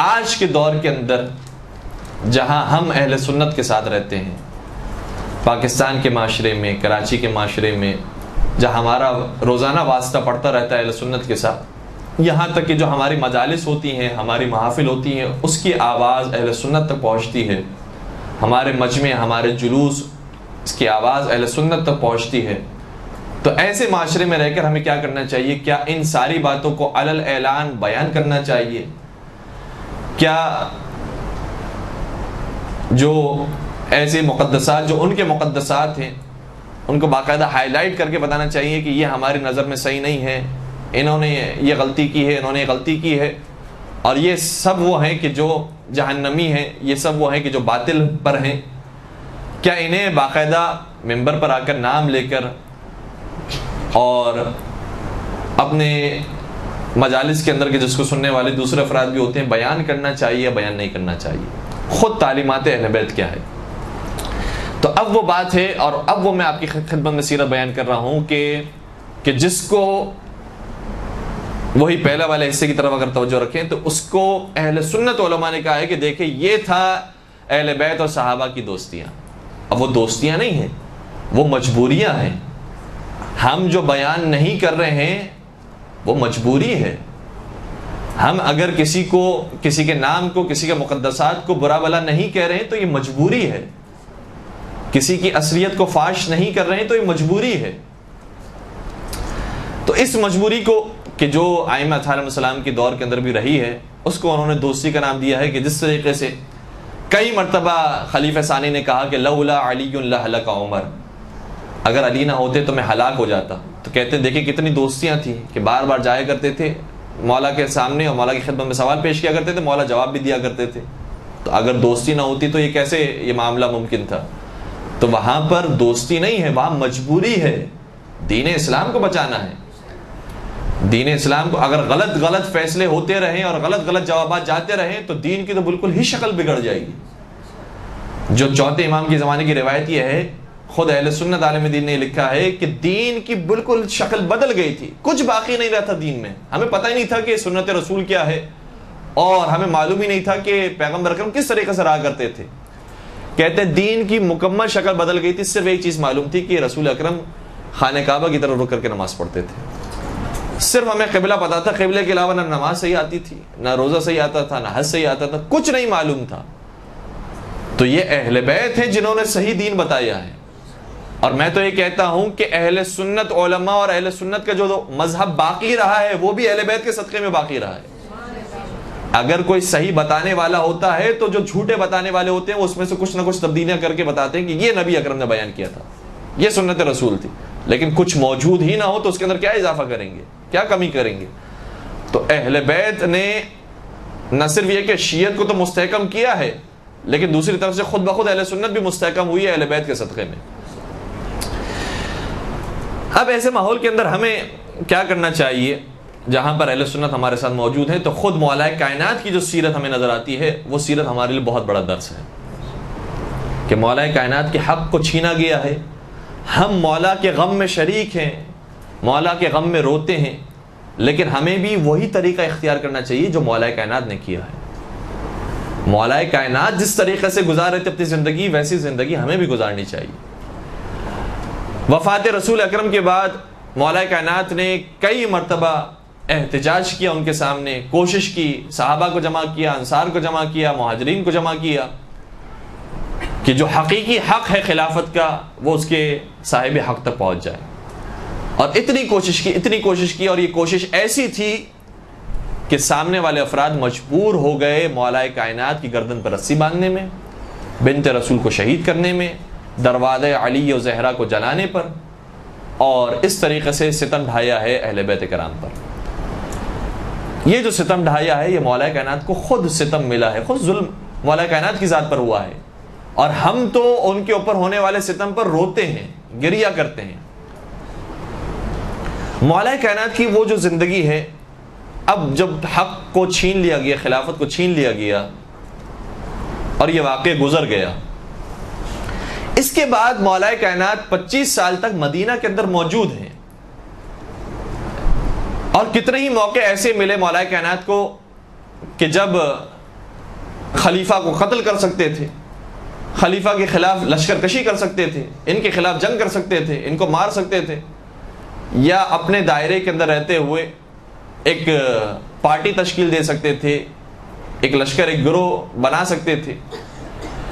آج کے دور کے اندر جہاں ہم اہل سنت کے ساتھ رہتے ہیں، پاکستان کے معاشرے میں، کراچی کے معاشرے میں، جہاں ہمارا روزانہ واسطہ پڑتا رہتا ہے اہل سنت کے ساتھ، یہاں تک کہ جو ہماری مجالس ہوتی ہیں، ہماری محافل ہوتی ہیں، اس کی آواز اہل سنت تک پہنچتی ہے، ہمارے مجمع، ہمارے جلوس، اس کی آواز اہل سنت تک پہنچتی ہے. تو ایسے معاشرے میں رہ کر ہمیں کیا کرنا چاہیے؟ کیا ان ساری باتوں کو علی الاعلان بیان کرنا چاہیے؟ کیا جو ایسے مقدسات جو ان کے مقدسات ہیں ان کو باقاعدہ ہائی لائٹ کر کے بتانا چاہیے کہ یہ ہماری نظر میں صحیح نہیں ہے، انہوں نے یہ غلطی کی ہے، انہوں نے یہ غلطی کی ہے، اور یہ سب وہ ہیں کہ جو جہنمی ہیں، یہ سب وہ ہیں کہ جو باطل پر ہیں؟ کیا انہیں باقاعدہ ممبر پر آ کر نام لے کر اور اپنے مجالس کے اندر کے جس کو سننے والے دوسرے افراد بھی ہوتے ہیں بیان کرنا چاہیے یا بیان نہیں کرنا چاہیے؟ خود تعلیمات اہل بیت کیا ہے؟ تو اب وہ بات ہے، اور اب وہ میں آپ کی خدمت میں سیرت بیان کر رہا ہوں کہ جس کو وہی پہلا والے حصے کی طرف اگر توجہ رکھیں تو اس کو اہل سنت علماء نے کہا ہے کہ دیکھیں یہ تھا اہل بیت اور صحابہ کی دوستیاں. اب وہ دوستیاں نہیں ہیں، وہ مجبوریاں ہیں. ہم جو بیان نہیں کر رہے ہیں وہ مجبوری ہے. ہم اگر کسی کے نام کو، کسی کے مقدسات کو برا بلا نہیں کہہ رہے ہیں تو یہ مجبوری ہے. کسی کی اصلیت کو فاش نہیں کر رہے ہیں تو یہ مجبوری ہے. تو اس مجبوری کو کہ جو ائمہ علیہم السلام کے دور کے اندر بھی رہی ہے، اس کو انہوں نے دوستی کا نام دیا ہے. کہ جس طریقے سے کئی مرتبہ خلیفہ ثانی نے کہا کہ لولا علی لہلک عمر، اگر علی نہ ہوتے تو میں ہلاک ہو جاتا. تو کہتے ہیں دیکھیں کتنی دوستیاں تھیں کہ بار بار جایا کرتے تھے مولا کے سامنے اور مولا کی خدمت میں سوال پیش کیا کرتے تھے، مولا جواب بھی دیا کرتے تھے. تو اگر دوستی نہ ہوتی تو یہ کیسے یہ معاملہ ممکن تھا؟ تو وہاں پر دوستی نہیں ہے، وہاں مجبوری ہے. دین اسلام کو بچانا ہے. دین اسلام کو اگر غلط فیصلے ہوتے رہیں اور غلط جوابات جاتے رہیں تو دین کی تو بالکل ہی شکل بگڑ جائے گی. جو چوتھے امام کے زمانے کی روایت یہ ہے، خود اہل سنت عالم دین نے لکھا ہے کہ دین کی بالکل شکل بدل گئی تھی، کچھ باقی نہیں رہا تھا دین میں. ہمیں پتہ ہی نہیں تھا کہ سنت رسول کیا ہے، اور ہمیں معلوم ہی نہیں تھا کہ پیغمبر اکرم کس طریقے سے رہا کرتے تھے. کہتے ہیں دین کی مکمل شکل بدل گئی تھی. صرف ایک چیز معلوم تھی کہ رسول اکرم خانہ کعبہ کی طرف رک کر کے نماز پڑھتے تھے. صرف ہمیں قبلہ پتا تھا، قبلے کے علاوہ نہ نماز صحیح آتی تھی، نہ روزہ صحیح آتا تھا، نہ حج صحیح آتا تھا، کچھ نہیں معلوم تھا. تو یہ اہل بیت ہیں جنہوں نے صحیح دین بتایا ہے. اور میں تو یہ کہتا ہوں کہ اہل سنت علماء اور اہل سنت کا جو مذہب باقی رہا ہے وہ بھی اہل بیت کے صدقے میں باقی رہا ہے. اگر کوئی صحیح بتانے والا ہوتا ہے تو جو جھوٹے بتانے والے ہوتے ہیں وہ اس میں سے کچھ نہ کچھ تبدیلیاں کر کے بتاتے ہیں کہ یہ نبی اکرم نے بیان کیا تھا، یہ سنت رسول تھی. لیکن کچھ موجود ہی نہ ہو تو اس کے اندر کیا اضافہ کریں گے، کیا کمی کریں گے؟ تو اہل بیت نے نہ صرف یہ کہ شیعت کو تو مستحکم کیا ہے، لیکن دوسری طرف سے خود بخود اہل سنت بھی مستحکم ہوئی ہے اہل بیت کے صدقے میں. اب ایسے ماحول کے اندر ہمیں کیا کرنا چاہیے جہاں پر اہل سنت ہمارے ساتھ موجود ہیں؟ تو خود مولا کائنات کی جو سیرت ہمیں نظر آتی ہے وہ سیرت ہمارے لیے بہت بڑا درس ہے کہ مولا کائنات کے حق کو چھینا گیا ہے. ہم مولا کے غم میں شریک ہیں، مولا کے غم میں روتے ہیں، لیکن ہمیں بھی وہی طریقہ اختیار کرنا چاہیے جو مولا کائنات نے کیا ہے. مولا کائنات جس طریقے سے گزار رہے تھے اپنی زندگی، ویسی زندگی ہمیں بھی گزارنی چاہیے. وفات رسول اکرم کے بعد مولا کائنات نے کئی مرتبہ احتجاج کیا ان کے سامنے، کوشش کی، صحابہ کو جمع کیا، انصار کو جمع کیا، مہاجرین کو جمع کیا کہ جو حقیقی حق ہے خلافت کا وہ اس کے صاحب حق تک پہنچ جائے. اور اتنی کوشش کی اور یہ کوشش ایسی تھی کہ سامنے والے افراد مجبور ہو گئے مولا کائنات کی گردن پر رسی باندھنے میں، بنت رسول کو شہید کرنے میں، دروازے علی و زہرا کو جلانے پر، اور اس طریقے سے ستم ڈھایا ہے اہل بیت کرام پر. یہ جو ستم ڈھایا ہے یہ مولا کائنات کو خود ستم ملا ہے، خود ظلم مولا کائنات کی ذات پر ہوا ہے، اور ہم تو ان کے اوپر ہونے والے ستم پر روتے ہیں، گریہ کرتے ہیں. مولا کائنات کی وہ جو زندگی ہے، اب جب حق کو چھین لیا گیا، خلافت کو چھین لیا گیا اور یہ واقعہ گزر گیا، اس کے بعد مولا کائنات 25 سال تک مدینہ کے اندر موجود ہیں. اور کتنے ہی موقع ایسے ملے مولا کائنات کو کہ جب خلیفہ کو قتل کر سکتے تھے، خلیفہ کے خلاف لشکر کشی کر سکتے تھے، ان کے خلاف جنگ کر سکتے تھے، ان کو مار سکتے تھے، یا اپنے دائرے کے اندر رہتے ہوئے ایک پارٹی تشکیل دے سکتے تھے، ایک لشکر، ایک گروہ بنا سکتے تھے۔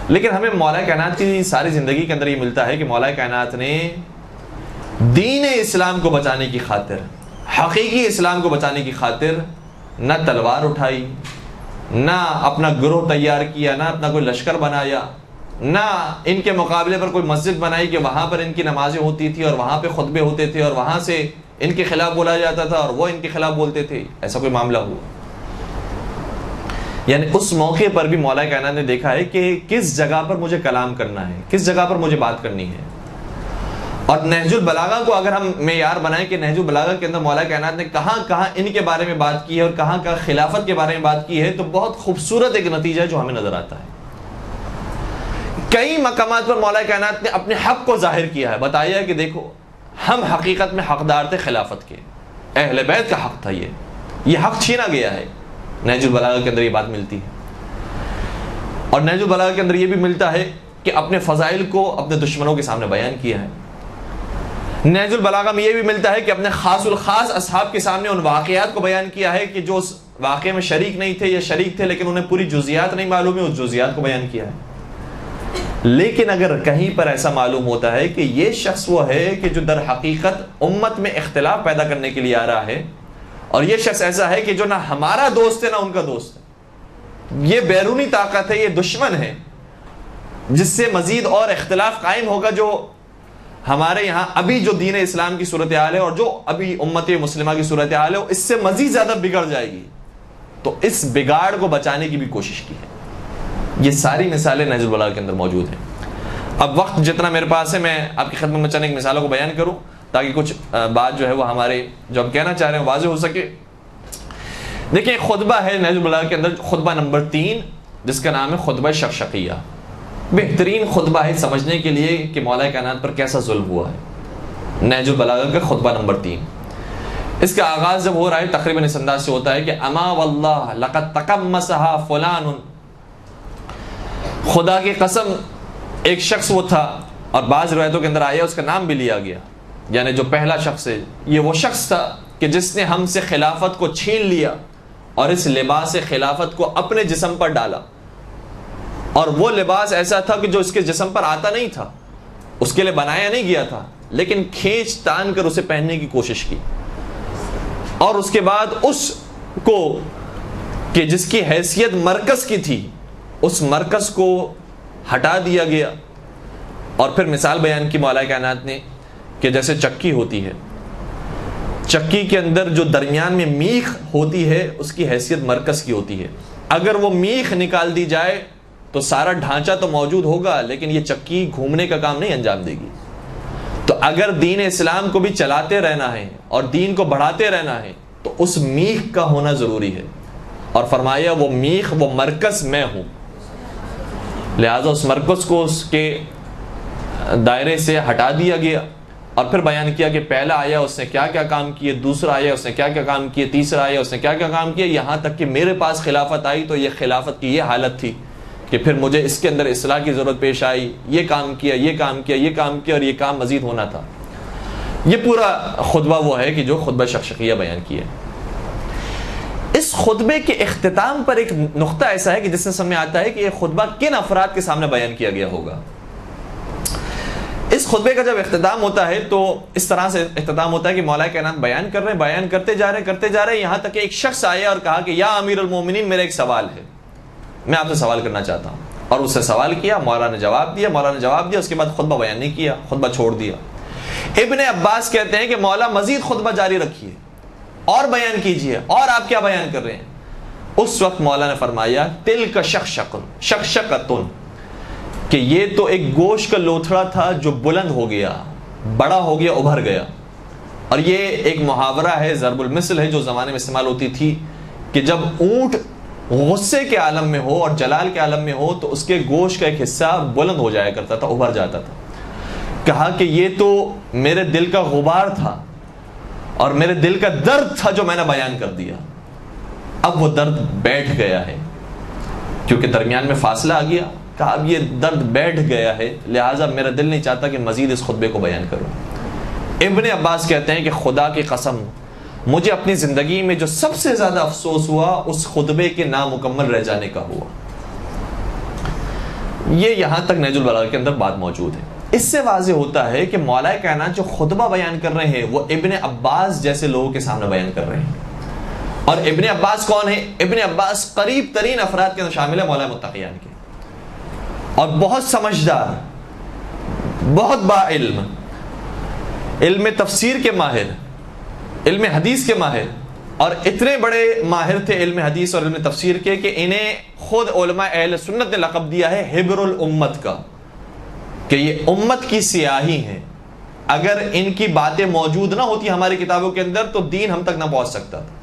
لیکن ہمیں مولا کائنات کی ساری زندگی کے اندر یہ ملتا ہے کہ مولا کائنات نے دین اسلام کو بچانے کی خاطر، حقیقی اسلام کو بچانے کی خاطر نہ تلوار اٹھائی، نہ اپنا گروہ تیار کیا، نہ اپنا کوئی لشکر بنایا، نہ ان کے مقابلے پر کوئی مسجد بنائی کہ وہاں پر ان کی نمازیں ہوتی تھی اور وہاں پہ خطبے ہوتے تھے اور وہاں سے ان کے خلاف بولا جاتا تھا اور وہ ان کے خلاف بولتے تھے، ایسا کوئی معاملہ ہوا؟ یعنی اس موقع پر بھی مولا کائنات نے دیکھا ہے کہ کس جگہ پر مجھے کلام کرنا ہے، کس جگہ پر مجھے بات کرنی ہے۔ اور نہج البلاغہ کو اگر ہم معیار بنائیں کہ نہج البلاغہ کے اندر مولا کائنات نے کہاں کہاں ان کے بارے میں بات کی ہے اور کہاں کہاں خلافت کے بارے میں بات کی ہے، تو بہت خوبصورت ایک نتیجہ ہے جو ہمیں نظر آتا ہے۔ کئی مقامات پر مولا کائنات نے اپنے حق کو ظاہر کیا ہے، بتایا ہے کہ دیکھو ہم حقیقت میں حقدار تھے خلافت کے، اہل بیت کا حق تھا، یہ حق چھینا گیا ہے۔ نہج البلاغہ کے اندر یہ بات ملتی ہے، اور نہج البلاغہ کے اندر یہ بھی ملتا ہے کہ اپنے فضائل کو اپنے دشمنوں کے سامنے بیان کیا ہے۔ نہج البلاغہ میں یہ بھی ملتا ہے کہ اپنے خاص الخاص اصحاب کے سامنے ان واقعات کو بیان کیا ہے کہ جو اس واقعے میں شریک نہیں تھے یا شریک تھے لیکن انہیں پوری جزیات نہیں معلوم ہے، اس جزیات کو بیان کیا ہے۔ لیکن اگر کہیں پر ایسا معلوم ہوتا ہے کہ یہ شخص وہ ہے کہ جو در حقیقت امت میں اختلاف پیدا کرنے کے لیے آ رہا ہے، اور یہ شخص ایسا ہے کہ جو نہ ہمارا دوست ہے نہ ان کا دوست ہے، یہ بیرونی طاقت ہے، یہ دشمن ہے جس سے مزید اور اختلاف قائم ہوگا، جو ہمارے یہاں ابھی جو دین اسلام کی صورتحال ہے اور جو ابھی امت مسلمہ کی صورتحال ہے اس سے مزید زیادہ بگڑ جائے گی، تو اس بگاڑ کو بچانے کی بھی کوشش کی ہے۔ یہ ساری مثالیں نہج البلاغہ کے اندر موجود ہیں۔ اب وقت جتنا میرے پاس ہے میں آپ کی خدمت میں چند ایک مثالوں کو بیان کروں تاکہ کچھ بات جو ہے وہ ہمارے جو ہم کہنا چاہ رہے ہیں واضح ہو سکے۔ دیکھیں خطبہ ہے نہج البلاغہ کے اندر، خطبہ نمبر 3 جس کا نام ہے خطبہ شقشقیہ، بہترین خطبہ ہے سمجھنے کے لیے کہ مولا کائنات پر کیسا ظلم ہوا ہے۔ نہج البلاغہ کا خطبہ نمبر 3، اس کا آغاز جب ہو رہا ہے تقریباً اس انداز سے ہوتا ہے کہ اما واللہ لقد تقمصها فلان، خدا کی قسم ایک شخص وہ تھا، اور بعض روایتوں کے اندر آیا اس کا نام بھی لیا گیا، یعنی جو پہلا شخص ہے یہ وہ شخص تھا کہ جس نے ہم سے خلافت کو چھین لیا اور اس لباس خلافت کو اپنے جسم پر ڈالا، اور وہ لباس ایسا تھا کہ جو اس کے جسم پر آتا نہیں تھا، اس کے لیے بنایا نہیں گیا تھا، لیکن کھینچ تان کر اسے پہننے کی کوشش کی، اور اس کے بعد اس کو کہ جس کی حیثیت مرکز کی تھی اس مرکز کو ہٹا دیا گیا۔ اور پھر مثال بیان کی مولا کائنات نے کہ جیسے چکی ہوتی ہے، چکی کے اندر جو درمیان میں میخ ہوتی ہے اس کی حیثیت مرکز کی ہوتی ہے، اگر وہ میخ نکال دی جائے تو سارا ڈھانچہ تو موجود ہوگا لیکن یہ چکی گھومنے کا کام نہیں انجام دے گی۔ تو اگر دین اسلام کو بھی چلاتے رہنا ہے اور دین کو بڑھاتے رہنا ہے تو اس میخ کا ہونا ضروری ہے، اور فرمایا وہ میخ وہ مرکز میں ہوں، لہذا اس مرکز کو اس کے دائرے سے ہٹا دیا گیا۔ اور پھر بیان کیا کہ پہلا آیا اس نے کیا کیا کام کیے، دوسرا آیا اس نے کیا کیا کام کیے، تیسرا آیا اس نے کیا کیا کام کیے، یہاں تک کہ میرے پاس خلافت آئی تو یہ خلافت کی یہ حالت تھی کہ پھر مجھے اس کے اندر اصلاح کی ضرورت پیش آئی، یہ کام کیا، یہ کام کیا، یہ کام کیا، اور یہ کام مزید ہونا تھا۔ یہ پورا خطبہ وہ ہے کہ جو خطبہ شقشقیہ بیان کیا ہے۔ اس خطبے کے اختتام پر ایک نقطہ ایسا ہے کہ جس سے سمجھ آتا ہے کہ یہ خطبہ کن افراد کے سامنے بیان کیا گیا ہوگا۔ اس خطبے کا جب اختتام ہوتا ہے تو اس طرح سے اختتام ہوتا ہے کہ مولا کائنات بیان کر رہے ہیں، بیان کرتے جا رہے ہیں، یہاں تک کہ ایک شخص آیا اور کہا کہ یا امیر المومنین میرا ایک سوال ہے، میں آپ سے سوال کرنا چاہتا ہوں۔ اور اس سے سوال کیا، مولا نے جواب دیا، اس کے بعد خطبہ بیان نہیں کیا، خطبہ چھوڑ دیا۔ ابن عباس کہتے ہیں کہ مولا مزید خطبہ جاری رکھیے اور بیان کیجئے، اور آپ کیا بیان کر رہے ہیں؟ اس وقت مولا نے فرمایا تلک شقشقۃ، کہ یہ تو ایک گوشت کا لوتھڑا تھا جو بلند ہو گیا، بڑا ہو گیا، ابھر گیا۔ اور یہ ایک محاورہ ہے، ضرب المثل ہے، جو زمانے میں استعمال ہوتی تھی کہ جب اونٹ غصے کے عالم میں ہو اور جلال کے عالم میں ہو تو اس کے گوشت کا ایک حصہ بلند ہو جایا کرتا تھا، ابھر جاتا تھا۔ کہا کہ یہ تو میرے دل کا غبار تھا اور میرے دل کا درد تھا جو میں نے بیان کر دیا، اب وہ درد بیٹھ گیا ہے، کیونکہ درمیان میں فاصلہ آ گیا، کہا اب یہ درد بیٹھ گیا ہے، لہٰذا میرا دل نہیں چاہتا کہ مزید اس خطبے کو بیان کروں۔ ابن عباس کہتے ہیں کہ خدا کی قسم مجھے اپنی زندگی میں جو سب سے زیادہ افسوس ہوا اس خطبے کے نامکمل رہ جانے کا ہوا۔ یہ یہاں تک نہج البلاغہ کے اندر بات موجود ہے۔ اس سے واضح ہوتا ہے کہ مولا کائنات جو خطبہ بیان کر رہے ہیں وہ ابن عباس جیسے لوگوں کے سامنے بیان کر رہے ہیں۔ اور ابن عباس کون ہے؟ ابن عباس قریب ترین افراد کے اندر شامل ہے مولا متقیان کے، اور بہت سمجھدار، بہت با علم، علم تفسیر کے ماہر، علم حدیث کے ماہر، اور اتنے بڑے ماہر تھے علم حدیث اور علم تفسیر کے کہ انہیں خود علماء اہل سنت نے لقب دیا ہے حبر الامت کا، کہ یہ امت کی سیاہی ہیں، اگر ان کی باتیں موجود نہ ہوتی ہماری کتابوں کے اندر تو دین ہم تک نہ پہنچ سکتا تھا۔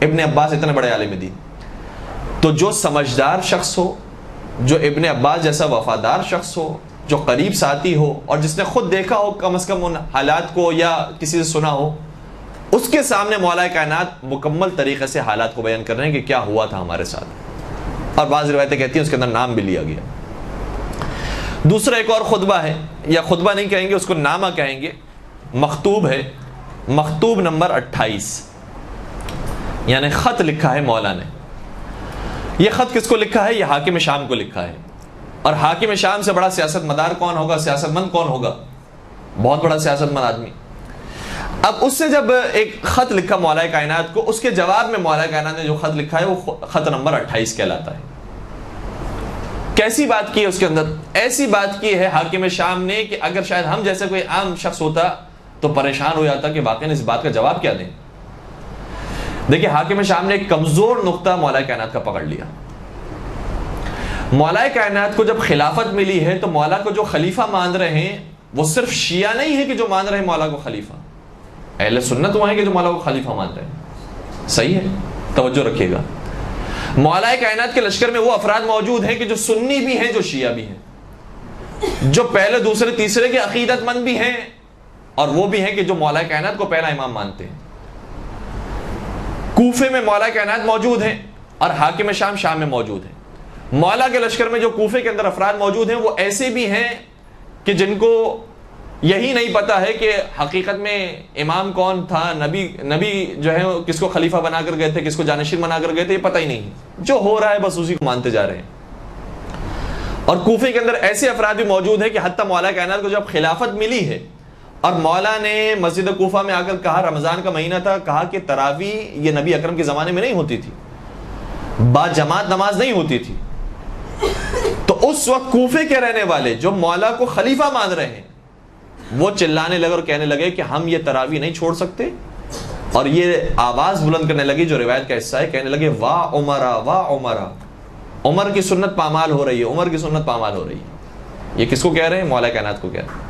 ابن عباس اتنے بڑے عالم دین، تو جو سمجھدار شخص ہو، جو ابن عباس جیسا وفادار شخص ہو، جو قریب ساتھی ہو، اور جس نے خود دیکھا ہو کم از کم ان حالات کو یا کسی سے سنا ہو، اس کے سامنے مولا کائنات مکمل طریقے سے حالات کو بیان کر رہے ہیں کہ کیا ہوا تھا ہمارے ساتھ، اور بعض روایتیں کہتی ہیں اس کے اندر نام بھی لیا گیا۔ دوسرا ایک اور خطبہ ہے، یا خطبہ نہیں کہیں گے، اس کو نامہ کہیں گے، مکتوب ہے، مکتوب نمبر 28، یعنی خط لکھا ہے مولا نے۔ یہ خط کس کو لکھا ہے؟ یہ حاکم شام کو لکھا ہے، اور حاکم شام سے بڑا سیاست مدار کون ہوگا، سیاست مند کون ہوگا؟ بہت بڑا سیاست مند آدمی۔ اب اس سے جب ایک خط لکھا مولا کائنات کو، اس کے جواب میں مولا کائنات نے جو خط لکھا ہے وہ خط نمبر 28 کہلاتا ہے۔ کیسی بات کی ہے اس کے اندر؟ ایسی بات کی ہے حاکم شام نے کہ اگر شاید ہم جیسے کوئی عام شخص ہوتا تو پریشان ہو جاتا کہ واقعی اس بات کا جواب کیا دیں۔ دیکھیں حاکم شام نے ایک کمزور نقطہ مولا کائنات کا پکڑ لیا۔ مولا کائنات کو جب خلافت ملی ہے تو مولا کو جو خلیفہ مان رہے ہیں وہ صرف شیعہ نہیں ہے کہ جو مان رہے ہیں مولا کو خلیفہ، اہل سنت وہ ہیں کہ جو مولا کو خلیفہ مان رہے ہیں۔ صحیح ہے، توجہ رکھیے گا۔ مولا کائنات کے لشکر میں وہ افراد موجود ہیں کہ جو سنی بھی ہیں، جو شیعہ بھی ہیں، جو پہلے دوسرے تیسرے کے عقیدت مند بھی ہیں، اور وہ بھی ہیں کہ جو مولا کائنات کو پہلا امام مانتے ہیں۔ کوفے میں مولا کائنات موجود ہیں اور حاکم شام شام میں موجود ہیں۔ مولا کے لشکر میں جو کوفے کے اندر افراد موجود ہیں وہ ایسے بھی ہیں کہ جن کو یہی نہیں پتا ہے کہ حقیقت میں امام کون تھا، نبی جو ہے کس کو خلیفہ بنا کر گئے تھے، کس کو جانشین بنا کر گئے تھے، یہ پتہ ہی نہیں، جو ہو رہا ہے بس اسی کو مانتے جا رہے ہیں۔ اور کوفے کے اندر ایسے افراد بھی موجود ہیں کہ حتیٰ مولا کائنات کو جب خلافت ملی ہے اور مولا نے مسجد کوفہ میں آ کر کہا، رمضان کا مہینہ تھا، کہا کہ تراویح یہ نبی اکرم کے زمانے میں نہیں ہوتی تھی، با جماعت نماز نہیں ہوتی تھی، تو اس وقت کوفے کے رہنے والے جو مولا کو خلیفہ مان رہے ہیں وہ چلانے لگے اور کہنے لگے کہ ہم یہ تراویح نہیں چھوڑ سکتے، اور یہ آواز بلند کرنے لگی جو روایت کا حصہ ہے، کہنے لگے واہ عمرہ واہ عمرہ، عمر کی سنت پامال ہو رہی ہے، عمر کی سنت پامال ہو رہی ہے۔ یہ کس کو کہہ رہے ہیں؟ مولا کائنات کو کہہ رہے ہیں۔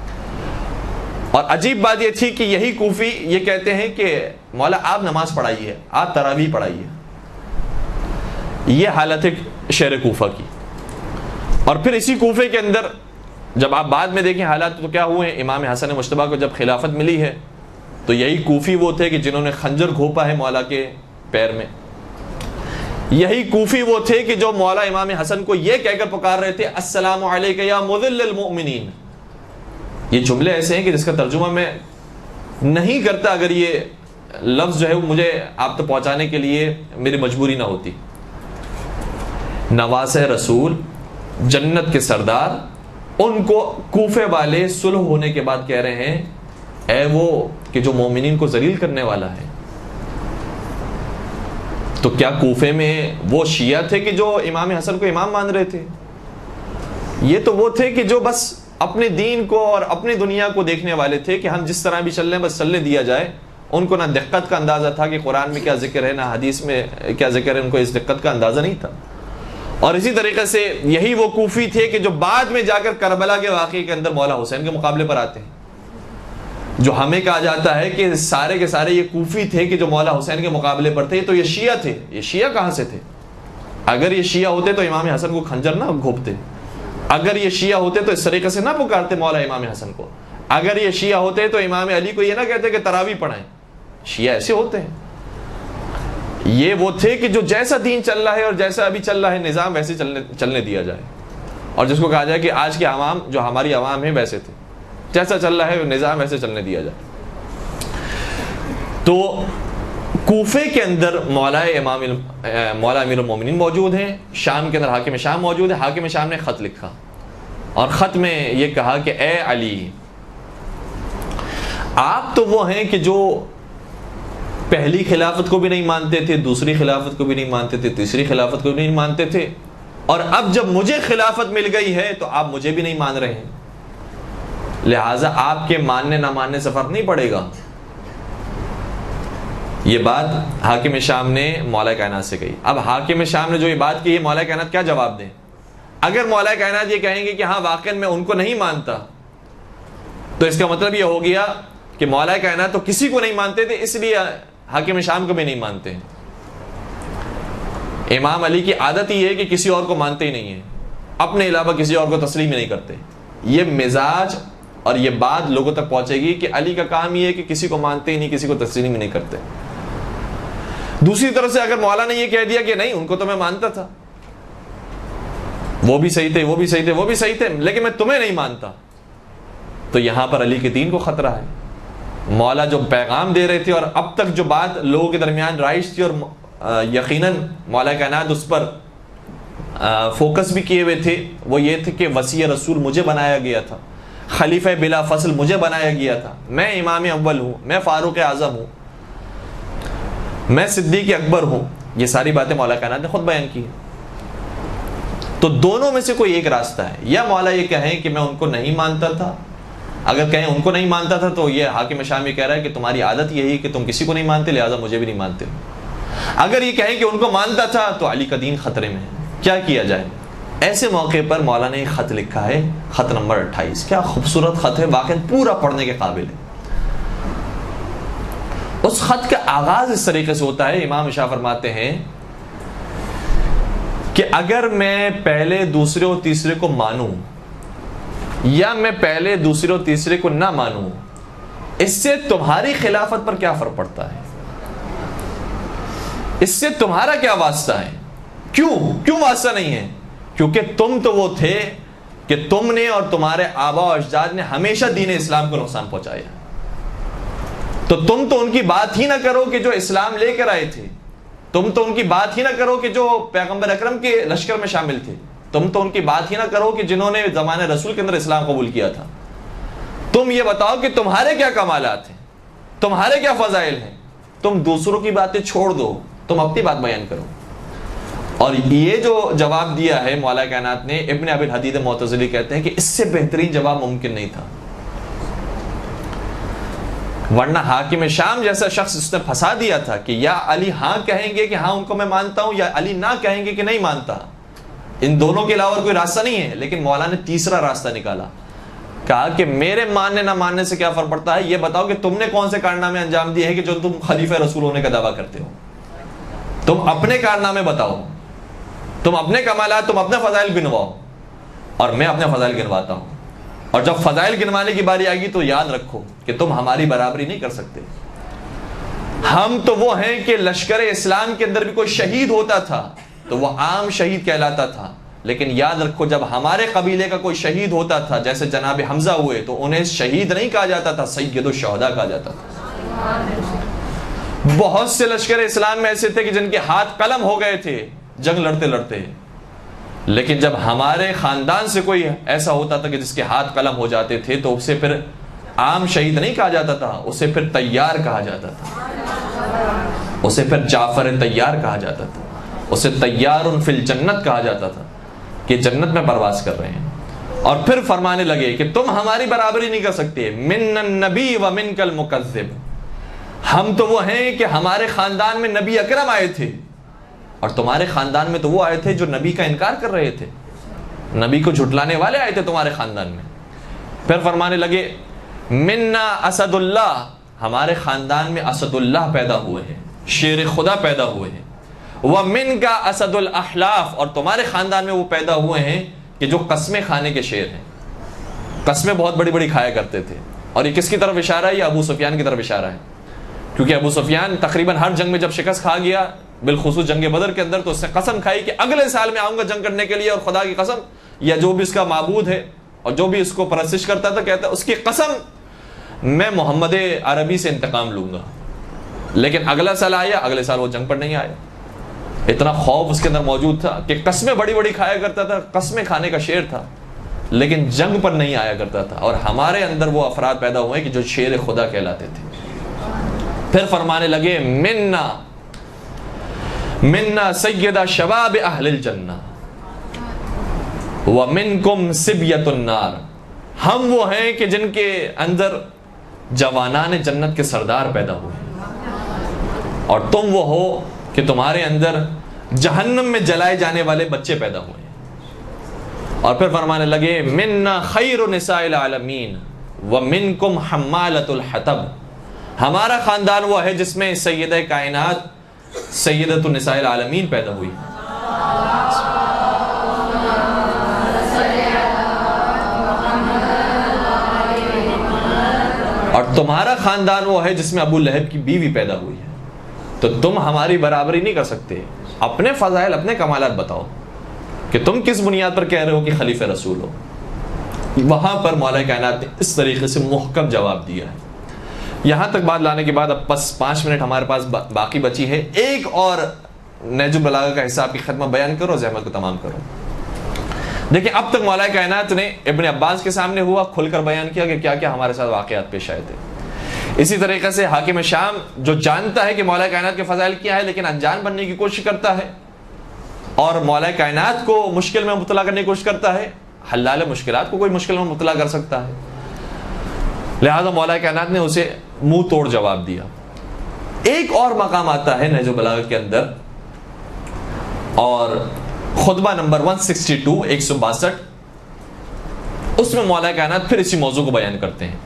اور عجیب بات یہ تھی کہ یہی کوفی یہ کہتے ہیں کہ مولا آپ نماز پڑھائیے، آپ تراویح پڑھائیے۔ یہ حالت ہے شہر کوفہ کی۔ اور پھر اسی کوفے کے اندر جب آپ بعد میں دیکھیں حالات تو کیا ہوئے ہیں، امام حسن مجتبیٰ کو جب خلافت ملی ہے تو یہی کوفی وہ تھے کہ جنہوں نے خنجر گھونپا ہے مولا کے پیر میں، یہی کوفی وہ تھے کہ جو مولا امام حسن کو یہ کہہ کر پکار رہے تھے السلام علیک یا مذل المؤمنین۔ یہ جملے ایسے ہیں کہ جس کا ترجمہ میں نہیں کرتا اگر یہ لفظ جو ہے مجھے آپ تک پہنچانے کے لیے میری مجبوری نہ ہوتی۔ نواز رسول، جنت کے سردار، ان کو کوفے والے صلح ہونے کے بعد کہہ رہے ہیں اے وہ کہ جو مومنین کو ذلیل کرنے والا ہے۔ تو کیا کوفے میں وہ شیعہ تھے کہ جو امام حسن کو امام مان رہے تھے؟ یہ تو وہ تھے کہ جو بس اپنے دین کو اور اپنی دنیا کو دیکھنے والے تھے کہ ہم جس طرح بھی چل رہے ہیں بس چلنے دیا جائے۔ ان کو نہ دقت کا اندازہ تھا کہ قرآن میں کیا ذکر ہے، نہ حدیث میں کیا ذکر ہے، ان کو اس دقت کا اندازہ نہیں تھا۔ اور اسی طریقے سے یہی وہ کوفی تھے کہ جو بعد میں جا کر کربلا کے واقعے کے اندر مولا حسین کے مقابلے پر آتے ہیں، جو ہمیں کہا جاتا ہے کہ سارے کے سارے یہ کوفی تھے کہ جو مولا حسین کے مقابلے پر تھے، تو یہ شیعہ تھے۔ یہ شیعہ کہاں سے تھے؟ اگر یہ شیعہ ہوتے تو امام حسن کو خنجر نہ گھونپتے، اگر یہ شیعہ ہوتے تو اس طریقے سے نہ پکارتے مولا امام حسن کو، اگر یہ شیعہ ہوتے تو امام علی کو یہ نہ کہتے کہ تراویح پڑھائیں۔ شیعہ ایسے ہوتے ہیں۔ یہ وہ تھے کہ جو جیسا دین چل رہا ہے اور جیسا ابھی چل رہا ہے نظام ویسے چلنے دیا جائے، اور جس کو کہا جائے کہ آج کے عوام جو ہماری عوام ہیں ویسے تھے، جیسا چل رہا ہے نظام ویسے چلنے دیا جائے۔ تو کوفے کے اندر مولا امیر المومنین موجود ہیں، شام کے اندر حاکم شام موجود ہے۔ حاکم شام نے خط لکھا اور خط میں یہ کہا کہ اے علی، آپ تو وہ ہیں کہ جو پہلی خلافت کو بھی نہیں مانتے تھے، دوسری خلافت کو بھی نہیں مانتے تھے، تیسری خلافت کو بھی نہیں مانتے تھے، اور اب جب مجھے خلافت مل گئی ہے تو آپ مجھے بھی نہیں مان رہے ہیں، لہٰذا آپ کے ماننے نہ ماننے سے فرق نہیں پڑے گا۔ یہ بات حاکم شام نے مولا کائنات سے کہی۔ اب حاکم شام نے جو یہ بات کی ہے، مولا کائنات کیا جواب دیں؟ اگر مولا کائنات یہ کہیں گے کہ ہاں واقعی میں ان کو نہیں مانتا، تو اس کا مطلب یہ ہو گیا کہ مولا کائنات تو کسی کو نہیں مانتے تھے، اس لیے حاکم شام کو بھی نہیں مانتے ہیں۔ امام علی کی عادت ہی ہے کہ کسی اور کو مانتے ہی نہیں ہیں، اپنے علاوہ کسی اور کو تسلیم ہی نہیں کرتے۔ یہ مزاج اور یہ بات لوگوں تک پہنچے گی کہ علی کا کام یہ ہے کہ کسی کو مانتے ہی نہیں، کسی کو تسلیم ہی نہیں کرتے۔ دوسری طرف سے اگر مولا نے یہ کہہ دیا کہ نہیں ان کو تو میں مانتا تھا، وہ بھی صحیح تھے، وہ بھی صحیح تھے، وہ بھی صحیح تھے، لیکن میں تمہیں نہیں مانتا، تو یہاں پر علی کے دین کو خطرہ ہے۔ مولا جو پیغام دے رہے تھے اور اب تک جو بات لوگوں کے درمیان رائج تھی، اور یقیناً مولا کائنات اس پر فوکس بھی کیے ہوئے تھے، وہ یہ تھے کہ وصی رسول مجھے بنایا گیا تھا، خلیفہ بلا فصل مجھے بنایا گیا تھا، میں امام اول ہوں، میں فاروق اعظم ہوں، میں صدیق اکبر ہوں۔ یہ ساری باتیں مولا کائنات نے خود بیان کی۔ تو دونوں میں سے کوئی ایک راستہ ہے، یا مولا یہ کہیں کہ میں ان کو نہیں مانتا تھا، اگر کہیں ان کو نہیں مانتا تھا تو یہ حاکم شام یہ کہہ رہا ہے کہ تمہاری عادت یہی ہے کہ تم کسی کو نہیں مانتے، لہٰذا مجھے بھی نہیں مانتے۔ اگر یہ کہیں کہ ان کو مانتا تھا تو علی کا دین خطرے میں ہے، کیا کیا جائے؟ ایسے موقع پر مولا نے ایک خط لکھا ہے، خط نمبر 28۔ کیا خوبصورت خط ہے، واقعی پورا پڑھنے کے قابل ہے۔ اس خط کا آغاز اس طریقے سے ہوتا ہے، امام شاہ فرماتے ہیں کہ اگر میں پہلے دوسرے اور تیسرے کو مانوں یا میں پہلے دوسرے اور تیسرے کو نہ مانوں، اس سے تمہاری خلافت پر کیا فرق پڑتا ہے؟ اس سے تمہارا کیا واسطہ ہے؟ کیوں واسطہ نہیں ہے؟ کیونکہ تم تو وہ تھے کہ تم نے اور تمہارے آبا و اجداد نے ہمیشہ دین اسلام کو نقصان پہنچایا، تو تم تو ان کی بات ہی نہ کرو کہ جو اسلام لے کر آئے تھے، تم تو ان کی بات ہی نہ کرو کہ جو پیغمبر اکرم کے لشکر میں شامل تھے، تم تو ان کی بات ہی نہ کرو کہ جنہوں نے زمانے رسول کے اندر اسلام قبول کیا تھا۔ تم یہ بتاؤ کہ تمہارے کیا کمالات ہیں، تمہارے کیا فضائل ہیں، تم دوسروں کی باتیں چھوڑ دو، تم اپنی بات بیان کرو۔ اور یہ جو جواب دیا ہے مولا کائنات نے، ابن ابی الحدید معتزلی کہتے ہیں کہ اس سے بہترین جواب ممکن نہیں تھا، ورنہ حاکم شام جیسا شخص اس نے پھنسا دیا تھا کہ یا علی ہاں کہیں گے کہ ہاں ان کو میں مانتا ہوں، یا علی نہ کہیں گے کہ نہیں مانتا، ان دونوں کے علاوہ کوئی راستہ نہیں ہے۔ لیکن مولا نے تیسرا راستہ نکالا، کہا کہ میرے ماننے نہ ماننے سے کیا فرق پڑتا ہے، یہ بتاؤ کہ تم نے کون سے کارنامے انجام دیے ہیں کہ جو تم خلیفہ رسول ہونے کا دعویٰ کرتے ہو، تم اپنے کارنامے بتاؤ، تم اپنے کمالات، تم اپنے فضائل گنواؤ، اور میں اپنے فضائل گنواتا ہوں۔ اور جب فضائل گنوانے کی باری آئے گی تو یاد رکھو کہ تم ہماری برابری نہیں کر سکتے۔ ہم تو وہ ہیں کہ لشکر اسلام کے اندر بھی کوئی شہید ہوتا تھا تو وہ عام شہید کہلاتا تھا، لیکن یاد رکھو جب ہمارے قبیلے کا کوئی شہید ہوتا تھا، جیسے جناب حمزہ ہوئے، تو انہیں شہید نہیں کہا جاتا تھا، سید الشہداء کہا جاتا تھا۔ بہت سے لشکر اسلام میں ایسے تھے کہ جن کے ہاتھ قلم ہو گئے تھے جنگ لڑتے لڑتے، لیکن جب ہمارے خاندان سے کوئی ایسا ہوتا تھا کہ جس کے ہاتھ قلم ہو جاتے تھے تو اسے پھر عام شہید نہیں کہا جاتا تھا، اسے پھر تیار کہا جاتا تھا، اسے پھر جعفر تیار کہا جاتا تھا، اسے تیار فی الجنت کہا جاتا تھا کہ جنت میں پرواز کر رہے ہیں۔ اور پھر فرمانے لگے کہ تم ہماری برابری نہیں کر سکتے، من النبی و منک المکذب، ہم تو وہ ہیں کہ ہمارے خاندان میں نبی اکرم آئے تھے اور تمہارے خاندان میں تو وہ آئے تھے جو نبی کا انکار کر رہے تھے، نبی کو جھٹلانے والے آئے تھے تمہارے خاندان میں۔ پھر فرمانے لگے منا اسد اللہ، ہمارے خاندان میں اسد اللہ پیدا ہوئے ہیں، شیر خدا پیدا ہوئے ہیں، ومن کا اسد الاحلاف، اور تمہارے خاندان میں وہ پیدا ہوئے ہیں کہ جو قسمیں کھانے کے شیر ہیں، قسمیں بہت بڑی بڑی کھایا کرتے تھے۔ اور یہ کس کی طرف اشارہ ہے؟ یہ ابو سفیان کی طرف اشارہ ہے، کیونکہ ابو سفیان تقریباً ہر جنگ میں جب شکست کھا گیا بالخصوص جنگ بدر کے اندر، تو اس نے قسم کھائی کہ اگلے سال میں آؤں گا جنگ کرنے کے لیے، اور خدا کی قسم، یا جو بھی اس کا معبود ہے اور جو بھی اس کو پرستش کرتا تھا کہتا اس کی قسم میں محمد عربی سے انتقام لوں گا. لیکن اگلا سال آیا، اگلے سال وہ جنگ پر نہیں آیا. اتنا خوف اس کے اندر موجود تھا کہ قسمیں بڑی بڑی کھایا کرتا تھا، قسمیں کھانے کا شیر تھا، لیکن جنگ پر نہیں آیا کرتا تھا. اور ہمارے اندر وہ افراد پیدا ہوئے کہ جو شیر خدا کہلاتے تھے. پھر فرمانے لگے منا منا سیدہ شباب اہل الجنہ ومنکم سبیۃ النار. ہم وہ ہیں کہ جن کے اندر جوانان جنت کے سردار پیدا ہوئے، اور تم وہ ہو کہ تمہارے اندر جہنم میں جلائے جانے والے بچے پیدا ہوئے. اور پھر فرمانے لگے منا خیر نساء العالمین ومنکم حمالۃ الحطب. ہمارا خاندان وہ ہے جس میں سیدہ کائنات سیدۃ النساء العالمین پیدا ہوئی. اور تمہارا خاندان وہ ہے جس میں ابو لہب کی بیوی پیدا ہوئی ہے. تو تم ہماری برابری نہیں کر سکتے. اپنے فضائل، اپنے کمالات بتاؤ کہ تم کس بنیاد پر کہہ رہے ہو کہ خلیفہ رسول ہو. وہاں پر مولا کائنات نے اس طریقے سے محکم جواب دیا ہے. یہاں تک بات لانے کے بعد اب بس 5 منٹ ہمارے پاس باقی بچی ہے. ایک اور نہج البلاغہ کا حصہ آپ کی خدمت بیان کرو، زحمت کو تمام کرو. دیکھیں اب تک مولا کائنات نے ابن عباس کے سامنے ہوا کھل کر بیان کیا کہ کیا کیا ہمارے ساتھ واقعات پیش آئے تھے. اسی طریقے سے حاکم شام جو جانتا ہے کہ مولا کائنات کے فضائل کیا ہے لیکن انجان بننے کی کوشش کرتا ہے اور مولا کائنات کو مشکل میں مبتلا کرنے کی کوشش کرتا ہے. حلال مشکلات کو کوئی مشکل میں مبتلا کر سکتا ہے، لہذا مولا کائنات نے اسے منہ توڑ جواب دیا. ایک اور مقام آتا ہے نہج البلاغہ کے اندر، اور خطبہ نمبر 162 162 اس میں مولا کائنات پھر اسی موضوع کو بیان کرتے ہیں.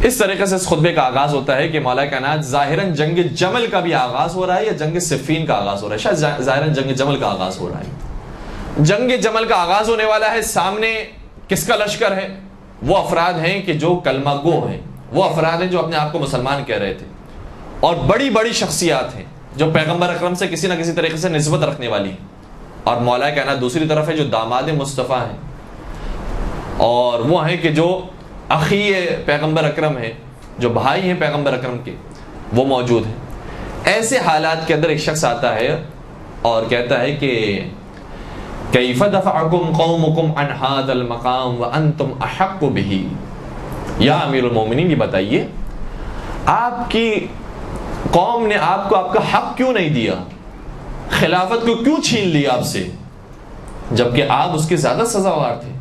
اس طریقے سے اس خطبے کا آغاز ہوتا ہے کہ مولا کائنات ظاہراً جنگ جمل کا بھی آغاز ہو رہا ہے یا جنگ صفین کا آغاز ہو رہا ہے. شاید ظاہراً جنگ جمل کا آغاز ہو رہا ہے. جنگ جمل کا آغاز ہونے والا ہے. سامنے کس کا لشکر ہے؟ وہ افراد ہیں کہ جو کلمہ گو ہیں، وہ افراد ہیں جو اپنے آپ کو مسلمان کہہ رہے تھے، اور بڑی بڑی شخصیات ہیں جو پیغمبر اکرم سے کسی نہ کسی طریقے سے نسبت رکھنے والی ہیں. اور مولا کائنات دوسری طرف ہے جو داماد مصطفیٰ ہیں، اور وہ ہیں کہ جو اخی پیغمبر اکرم ہے، جو بھائی ہیں پیغمبر اکرم کے، وہ موجود ہیں. ایسے حالات کے اندر ایک شخص آتا ہے اور کہتا ہے کہ کیف دفعکم قومکم عن ھذا المقام وانتم احق به. یا امیر المومنین یہ بتائیے آپ کی قوم نے آپ کو آپ کا حق کیوں نہیں دیا، خلافت کو کیوں چھین لیا آپ سے، جبکہ آپ اس کے زیادہ سزاوار تھے.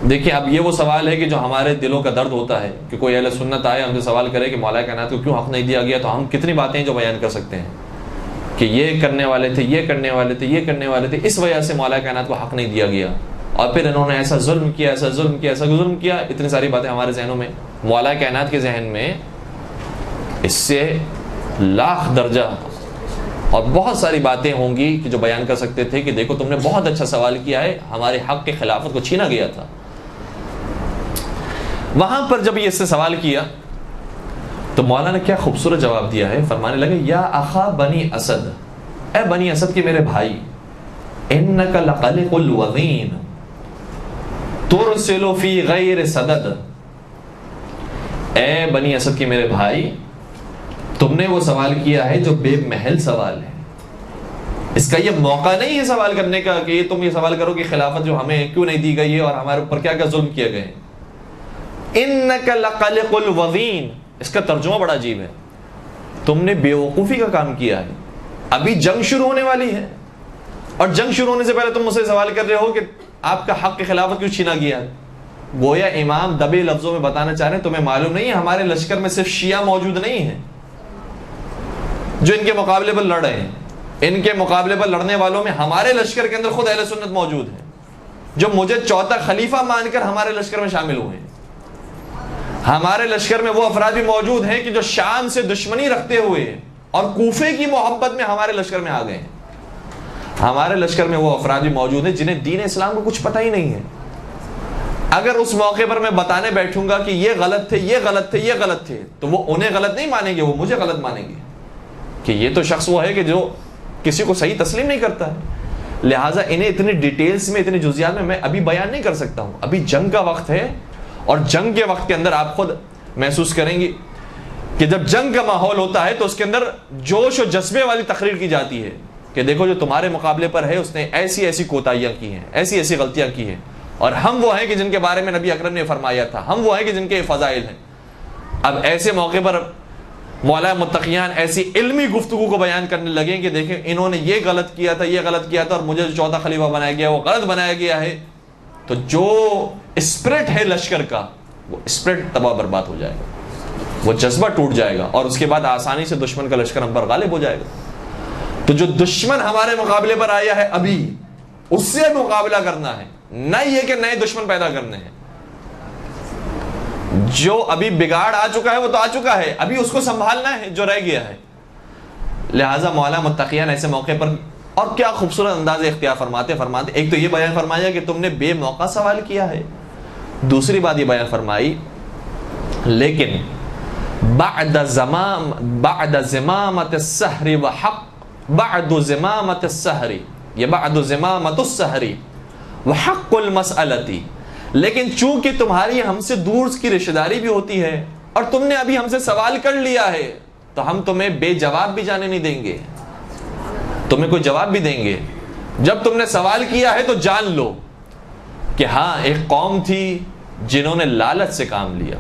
دیکھیں اب یہ وہ سوال ہے کہ جو ہمارے دلوں کا درد ہوتا ہے کہ کوئی اہل سنت آئے ہم سے سوال کرے کہ مولا کائنات کو کیوں حق نہیں دیا گیا، تو ہم کتنی باتیں جو بیان کر سکتے ہیں کہ یہ کرنے والے تھے، یہ کرنے والے تھے، یہ کرنے والے تھے، اس وجہ سے مولا کائنات کو حق نہیں دیا گیا، اور پھر انہوں نے ایسا ظلم کیا، ایسا ظلم کیا، ایسا ظلم کیا. اتنی ساری باتیں ہمارے ذہنوں میں، مولا کائنات کے ذہن میں اس سے لاکھ درجہ اور بہت ساری باتیں ہوں گی کہ جو بیان کر سکتے تھے کہ دیکھو تم نے بہت اچھا سوال کیا ہے، ہمارے حق کے خلافت کو چھینا گیا تھا. وہاں پر جب یہ اس سے سوال کیا تو مولا نے کیا خوبصورت جواب دیا ہے. فرمانے لگے یا اخا بنی اسد، اے بنی اسد کے میرے بھائی، انک لقلق الوذین ترسل فی غیر صدد. اے بنی اسد کے میرے بھائی، تم نے وہ سوال کیا ہے جو بے محل سوال ہے. اس کا یہ موقع نہیں ہے سوال کرنے کا کہ تم یہ سوال کرو کہ خلافت جو ہمیں کیوں نہیں دی گئی ہے اور ہمارے اوپر کیا کیا ظلم کیے گئے. انک لقلق الوذین، اس کا ترجمہ بڑا عجیب ہے. تم نے بیوقوفی کا کام کیا ہے. ابھی جنگ شروع ہونے والی ہے اور جنگ شروع ہونے سے پہلے تم مجھ سے سوال کر رہے ہو کہ آپ کا حق کی خلافت کیوں چھینا گیا ہے. گویا امام دبے لفظوں میں بتانا چاہ رہے ہیں تمہیں معلوم نہیں ہے ہمارے لشکر میں صرف شیعہ موجود نہیں ہیں جو ان کے مقابلے پر لڑ رہے ہیں. ان کے مقابلے پر لڑنے والوں میں ہمارے لشکر کے اندر خود اہل سنت موجود ہیں جو مجھے چوتھا خلیفہ مان کر ہمارے لشکر میں شامل ہوئے ہیں. ہمارے لشکر میں وہ افراد بھی موجود ہیں کہ جو شام سے دشمنی رکھتے ہوئے اور کوفے کی محبت میں ہمارے لشکر میں آ گئے ہیں. ہمارے لشکر میں وہ افراد بھی موجود ہیں جنہیں دین اسلام کو کچھ پتہ ہی نہیں ہے. اگر اس موقع پر میں بتانے بیٹھوں گا کہ یہ غلط تھے، یہ غلط تھے، یہ غلط تھے، تو وہ انہیں غلط نہیں مانیں گے، وہ مجھے غلط مانیں گے. کہ یہ تو شخص وہ ہے کہ جو کسی کو صحیح تسلیم نہیں کرتا ہے، لہٰذا انہیں اتنی ڈیٹیلز میں، اتنی جزیات میں ابھی بیان نہیں کر سکتا ہوں. ابھی جنگ کا وقت ہے، اور جنگ کے وقت کے اندر آپ خود محسوس کریں گی کہ جب جنگ کا ماحول ہوتا ہے تو اس کے اندر جوش و جذبے والی تقریر کی جاتی ہے کہ دیکھو جو تمہارے مقابلے پر ہے اس نے ایسی ایسی کوتاہیاں کی ہیں، ایسی ایسی غلطیاں کی ہیں، اور ہم وہ ہیں کہ جن کے بارے میں نبی اکرم نے فرمایا تھا، ہم وہ ہیں کہ جن کے فضائل ہیں. اب ایسے موقع پر مولا متقیان ایسی علمی گفتگو کو بیان کرنے لگیں کہ دیکھیں انہوں نے یہ غلط کیا تھا، یہ غلط کیا تھا، اور مجھے جو چوتھا خلیفہ بنایا گیا وہ غلط بنایا گیا ہے. تو جو اسپرٹ ہے لشکر کا، وہ اسپرٹ تباہ برباد ہو جائے گا، وہ جذبہ ٹوٹ جائے گا، اور اس کے بعد آسانی سے دشمن کا لشکر ہم پر غالب ہو جائے گا. تو جو دشمن ہمارے مقابلے پر آیا ہے ابھی، اس سے مقابلہ کرنا ہے، نہ یہ کہ نئے دشمن پیدا کرنے ہیں. جو ابھی بگاڑ آ چکا ہے وہ تو آ چکا ہے، ابھی اس کو سنبھالنا ہے جو رہ گیا ہے. لہٰذا مولا متقیان ایسے موقع پر اور کیا خوبصورت انداز اختیار فرماتے ایک تو یہ بیان فرمایا کہ تم نے بے موقع سوال کیا ہے، دوسری بات یہ بیان فرمائی لیکن بعد زمامت السحر وحق بعد زمامت السحر، یہ بعد زمامت السحر وحق المسألتی، لیکن چونکہ تمہاری ہم سے دور کی رشتہ داری بھی ہوتی ہے اور تم نے ابھی ہم سے سوال کر لیا ہے تو ہم تمہیں بے جواب بھی جانے نہیں دیں گے، تمہیں کوئی جواب بھی دیں گے. جب تم نے سوال کیا ہے تو جان لو کہ ہاں ایک قوم تھی جنہوں نے لالچ سے کام لیا،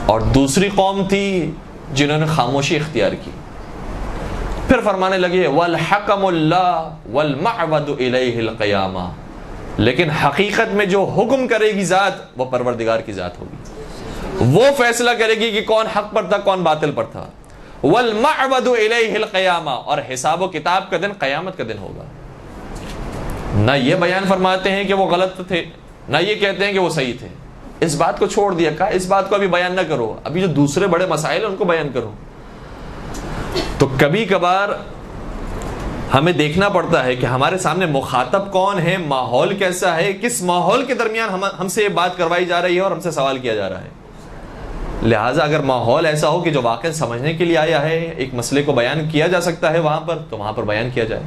اور دوسری قوم تھی جنہوں نے خاموشی اختیار کی. پھر فرمانے لگے والحکم اللہ والمعبد الیہ القیامہ، لیکن حقیقت میں جو حکم کرے گی ذات وہ پروردگار کی ذات ہوگی، وہ فیصلہ کرے گی کہ کون حق پر تھا کون باطل پر تھا. والمعبد الیہ القیامہ، اور حساب و کتاب کا دن قیامت کا دن ہوگا. نہ یہ بیان فرماتے ہیں کہ وہ غلط تھے، نہ یہ کہتے ہیں کہ وہ صحیح تھے. اس بات کو چھوڑ دیا، کہا اس بات کو ابھی بیان نہ کرو، ابھی جو دوسرے بڑے مسائل ہیں ان کو بیان کرو. تو کبھی کبھار ہمیں دیکھنا پڑتا ہے کہ ہمارے سامنے مخاطب کون ہے، ماحول کیسا ہے، کس ماحول کے درمیان ہم سے یہ بات کروائی جا رہی ہے اور ہم سے سوال کیا جا رہا ہے. لہٰذا اگر ماحول ایسا ہو کہ جو واقعا سمجھنے کے لیے آیا ہے، ایک مسئلے کو بیان کیا جا سکتا ہے وہاں پر، تو وہاں پر بیان کیا جائے.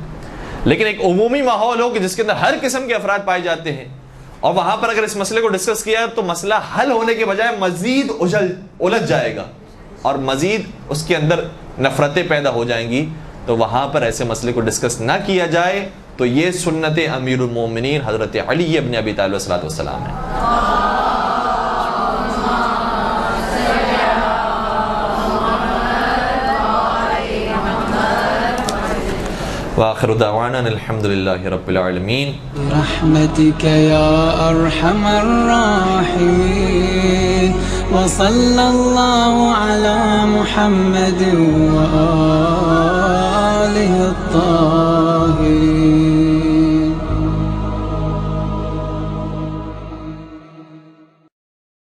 لیکن ایک عمومی ماحول ہو کہ جس کے اندر ہر قسم کے افراد پائے جاتے ہیں، اور وہاں پر اگر اس مسئلے کو ڈسکس کیا تو مسئلہ حل ہونے کے بجائے مزید الجھ جائے گا اور مزید اس کے اندر نفرتیں پیدا ہو جائیں گی، تو وہاں پر ایسے مسئلے کو ڈسکس نہ کیا جائے. تو یہ سنت امیر المومنین حضرت علی ابن ابی طالب صلی اللہ علیہ وسلم ہے. وآخر دعوانا الحمد لله رب العالمين برحمتك يا أرحم الراحمين وصلى الله على محمد وآله الطاهرين.